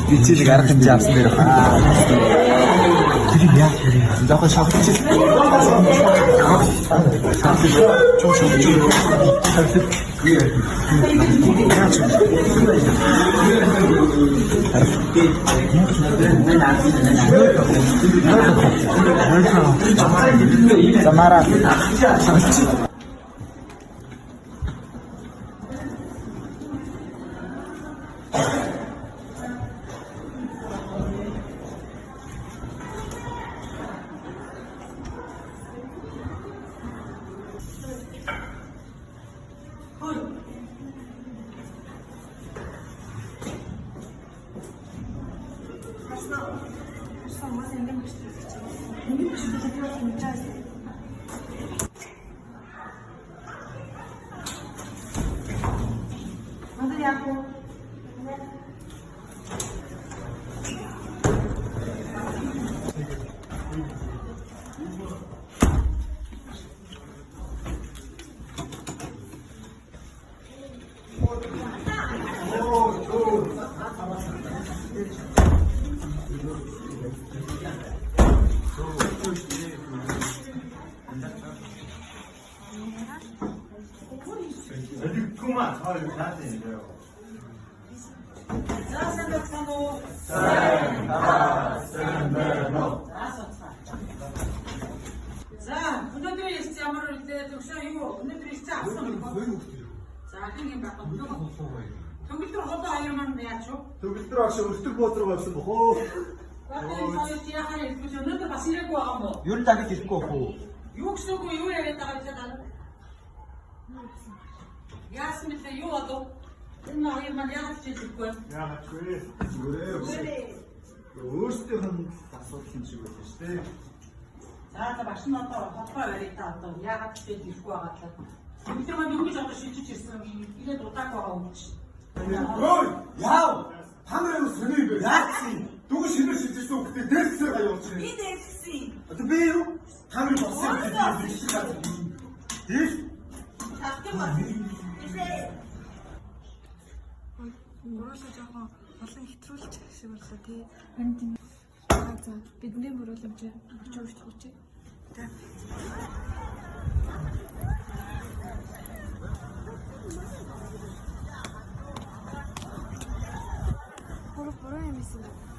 Бичиг арга хэмжээ авсан дээр тэр яа заахан шавч Самара Төгөлдөр агш өртөг буудраг болсон бох уу? Өнөөдөр бас ирээгүй байгаа юм уу? Юу л дахиж ирэхгүй бох уу? Юу гэсэн үг юу яриад байгаа юм бэ? Яасан бэ? Юу болов? Энэ хоёр маань яагаад ч ирэхгүй? Яагаад ч вэ? Зүгээр. Өөрсдийнх нь асуудал юм шиг байна шүү дээ. За багш нь одоо хотгой барыг та одоо яагаад ч ирэхгүй байгаа талаа. Өнөөдөр маань юу гэж одоо шилжиж ирсэн юм? Ирээд удааг байгаа юм чи. Ой, яав! Танай сони бэ? Яатсан. Дүгэн шинээр шилжсэн үгтэй дээрсээ гай явуулчих. Би дээрсэн. Одоо би юу? Танай болсон гэдэг шиг байна. Тий? Тахтын ба. Уруулаа жоохон олон хэтрүүлж шиг боллоо тий. Харин тийм. За бидний мөрөөлөмж очиж өгч. Тэ. Буруу юм эсвэл